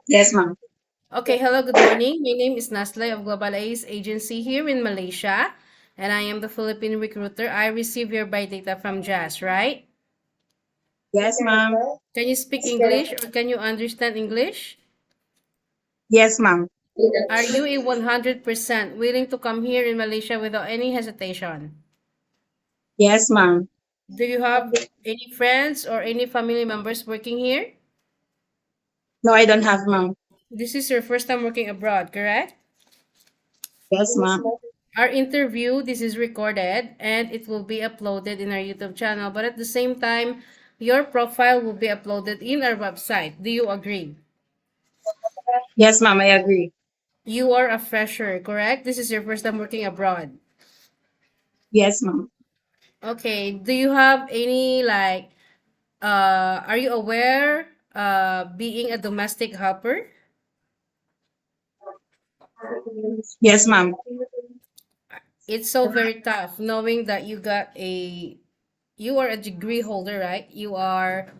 Yes, ma'am. Okay, hello, good morning. My name is Naslay of Global Ace Agency here in Malaysia, and I am the Philippine recruiter. I receive your data from Jazz, right? Yes, ma'am. Can you speak English or can you understand English? Yes, ma'am. Are you a 100% willing to come here in Malaysia without any hesitation? Yes, ma'am. Do you have any friends or any family members working here? No, I don't have, ma'am. This is your first time working abroad, correct? Yes, ma'am. Our interview, this is recorded and it will be uploaded in our YouTube channel, but at the same time, your profile will be uploaded in our website. Do you agree? Yes, ma'am. I agree. You are a fresher, correct? This is your first time working abroad. Yes, ma'am. Okay, do you have any are you aware being a domestic helper? Yes, ma'am. It's so very tough knowing that you are a degree holder, right? You are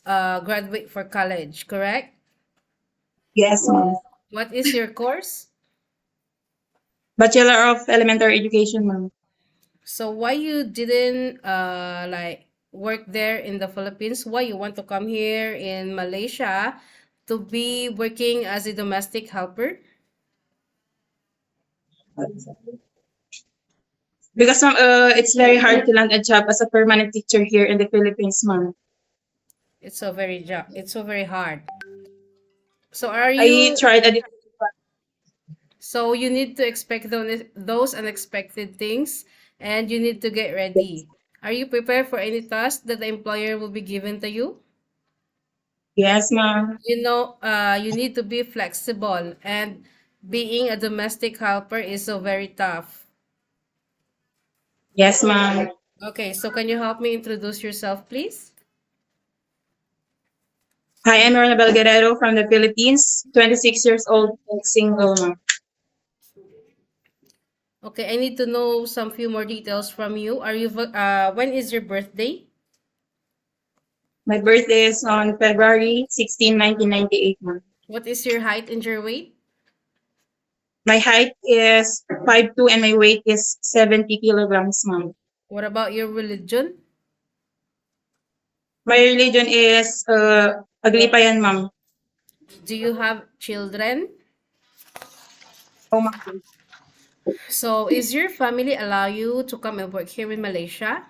graduate for college, correct? Yes, ma'am. What is your course? Bachelor of Elementary Education, ma'am. So why you didn't work there in the Philippines? Why you want to come here in Malaysia to be working as a domestic helper? Because ma'am, it's very hard to land a job as a permanent teacher here in the Philippines, ma'am. It's so very hard. So are I you tried a different. so you need to expect those unexpected things and you need to get ready. Are you prepared for any task that the employer will be given to you? Yes, ma'am. You need to be flexible and being a domestic helper is so very tough. Yes, ma'am. Okay, so can you help me introduce yourself, please? Hi, I'm Rhonabel Guerrero from the Philippines, 26 years old and single, ma'am. Okay, I need to know some few more details from you. When is your birthday? My birthday is on February 16, 1998, ma'am. What is your height and your weight? My height is 5'2" and my weight is 70 kilograms, ma'am. What about your religion? My religion is Aglipayan, ma'am. Do you have children? Oh, ma'am. So, is your family allow you to come and work here in Malaysia?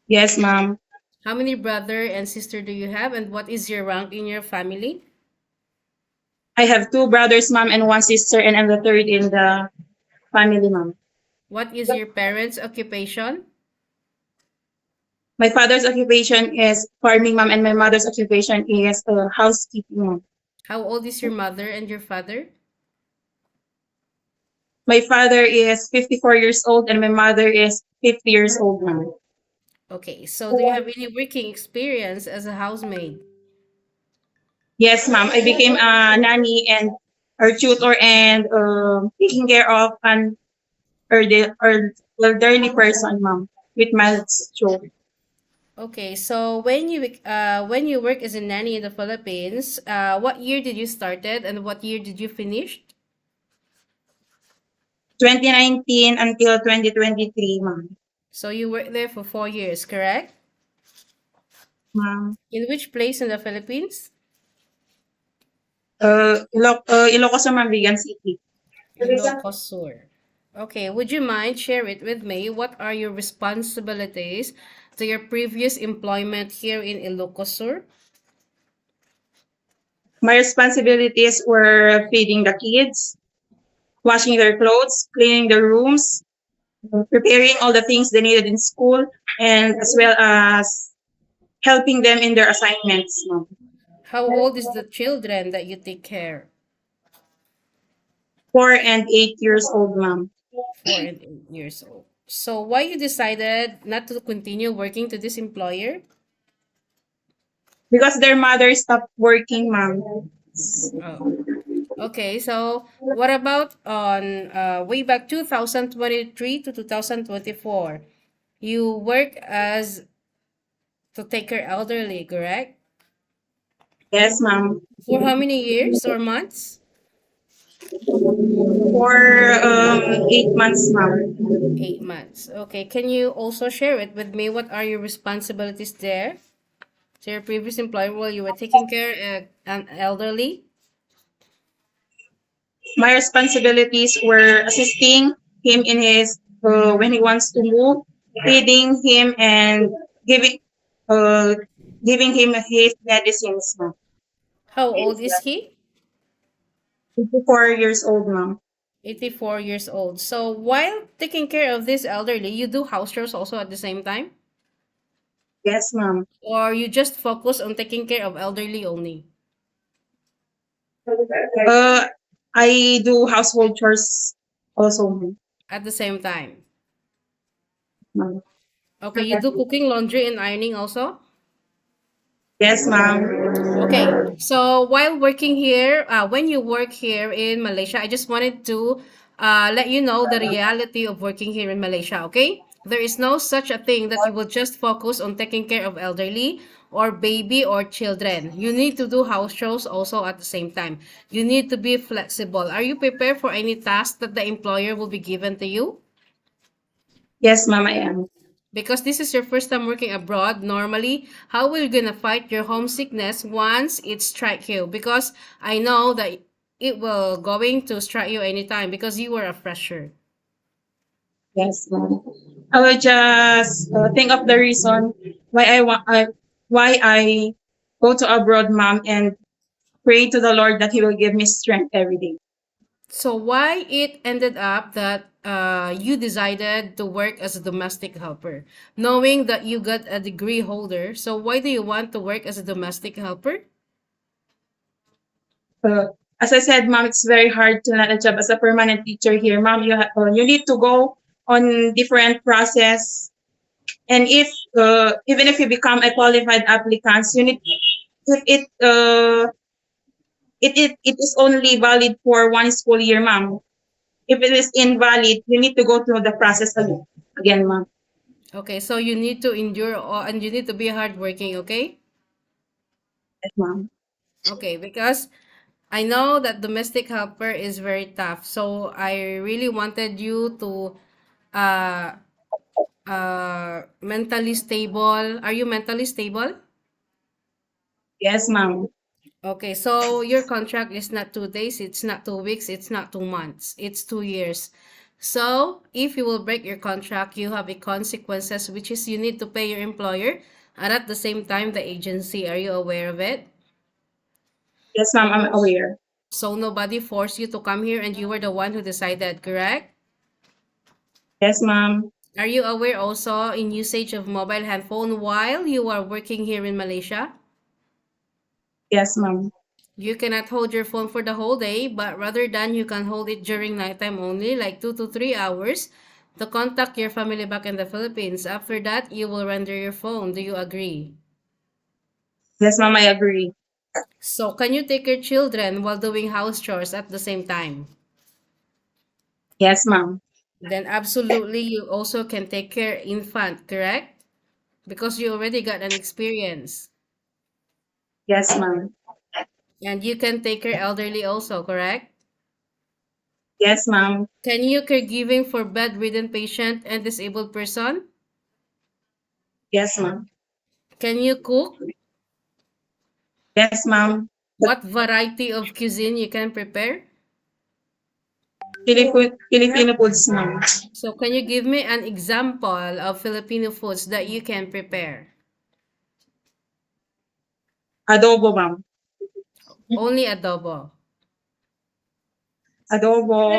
Yes, ma'am. How many brother and sister do you have, and what is your rank in your family? I have two brothers, ma'am, and one sister, and I'm the third in the family, ma'am. What is your parents' occupation? My father's occupation is farming, ma'am, and my mother's occupation is housekeeping, ma'am. How old is your mother and your father? My father is 54 years old and my mother is 50 years old, ma'am. Okay, so do you have any working experience as a housemaid? Yes, ma'am. I became a nanny and or tutor and taking care of an elderly person, ma'am, with mild stroke. Okay, so when you work as a nanny in the Philippines, what year did you started and what year did you finish? 2019 until 2023, ma'am. So you worked there for 4 years, correct? Ma'am. In which place in the Philippines? Ilocos, ma'am, Vigan City. Ilocos Sur. Okay, would you mind share it with me? What are your responsibilities to your previous employment here in Ilocos Sur? My responsibilities were feeding the kids, washing their clothes, cleaning their rooms, preparing all the things they needed in school, and as well as helping them in their assignments, ma'am. How old is the children that you take care? 4 and 8 years old, ma'am. 4 and 8 years old. So why you decided not to continue working to this employer? Because their mother stopped working, ma'am. Oh, okay. So what about on way back 2023 to 2024? You work as to take care elderly, correct? Yes, ma'am. For how many years or months? For 8 months, ma'am. 8 months. Okay. Can you also share it with me? What are your responsibilities there? So your previous employer, while you were taking care of an elderly. My responsibilities were assisting him in his when he wants to move, feeding him and giving uh, giving him his medicines, ma'am. How old is he? 4 years old, ma'am. 84 years old. So while taking care of this elderly, you do house chores also at the same time? Yes, ma'am. Or you just focus on taking care of elderly only Uh, I do household chores also, at the same time? ma'am. Okay, you do cooking, laundry, and ironing also? Yes, ma'am. Okay, so while working here, when you work here in Malaysia, I just wanted to let you know the reality of working here in Malaysia, okay? There is no such a thing that you will just focus on taking care of elderly or baby or children. You need to do house chores also at the same time. You need to be flexible. Are you prepared for any task that the employer will be given to you? Yes, ma'am, I am. Because this is your first time working abroad, normally, how will you gonna fight your homesickness once it strike you? Because I know that it will going to strike you anytime because you were a fresher. Yes, ma'am. I will just think of the reason why I go to abroad, ma'am, and pray to the Lord that He will give me strength every day. So why it ended up that you decided to work as a domestic helper, knowing that you got a degree holder? So why do you want to work as a domestic helper? As I said, ma'am, it's very hard to land a job as a permanent teacher here, ma'am. You need to go on different process, and if even if you become a qualified applicant, you need if it is only valid for 1 school year, ma'am. If it is invalid, you need to go through the process again, ma'am. Okay, so you need to endure and you need to be hardworking, okay? Yes, ma'am. Okay, because I know that domestic helper is very tough. So I really wanted you to uh mentally stable. Are you mentally stable? Yes, ma'am. Okay, so your contract is not 2 days, it's not 2 weeks, it's not 2 months, it's 2 years. So if you will break your contract, you have a consequences, which is you need to pay your employer and at the same time the agency. Are you aware of it? Yes, ma'am. I'm aware. So nobody forced you to come here and you were the one who decided, correct? Yes, ma'am. Are you aware also in usage of mobile handphone while you are working here in Malaysia? Yes, ma'am. You cannot hold your phone for the whole day, but rather than you can hold it during nighttime only, like 2 to 3 hours, to contact your family back in the Philippines. After that, you will render your phone. Do you agree? Yes, ma'am. I agree. So, can you take your children while doing house chores at the same time? Yes, ma'am. Then, absolutely, you also can take care infant, correct? Because you already got an experience. Yes, ma'am. And you can take care elderly also, correct? Yes, ma'am. Can you caregiving for bedridden patient and disabled person? Yes, ma'am. Can you cook? Yes, ma'am. What variety of cuisine you can prepare? Filipino foods, ma'am. So can you give me an example of Filipino foods that you can prepare? Adobo, ma'am. Only adobo. Adobo.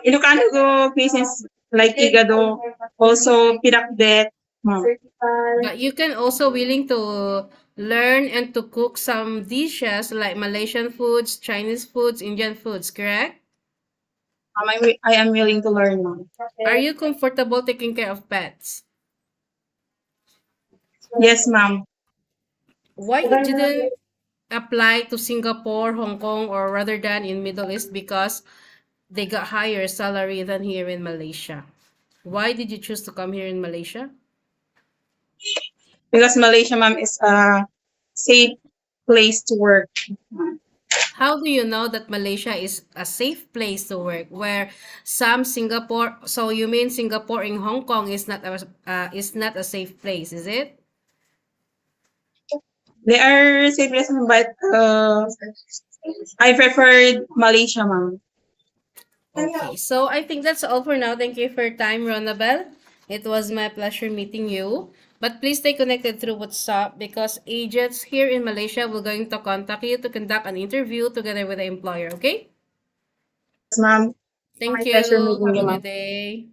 Ilocano cuisines like igado, also pinakbet, ma'am. But you can also willing to learn and to cook some dishes like Malaysian foods, Chinese foods, Indian foods, correct? I am willing to learn, ma'am. Are you comfortable taking care of pets? Yes, ma'am. Why you didn't apply to Singapore, Hong Kong, or rather than in Middle East because they got higher salary than here in Malaysia? Why did you choose to come here in Malaysia? Because Malaysia, ma'am, is safe. place to work. How do you know that Malaysia is a safe place to work? Where some Singapore, so you mean Singapore and Hong Kong is not a safe place, is it? They are safe place, but I preferred Malaysia, ma'am. Okay, so I think that's all for now. Thank you for your time, Rhonabel. It was my pleasure meeting you. But please stay connected through WhatsApp because agents here in Malaysia will going to contact you to conduct an interview together with the employer. Okay? Yes, ma'am. Thank My you. pleasure meeting Have you, a ma'am. good day.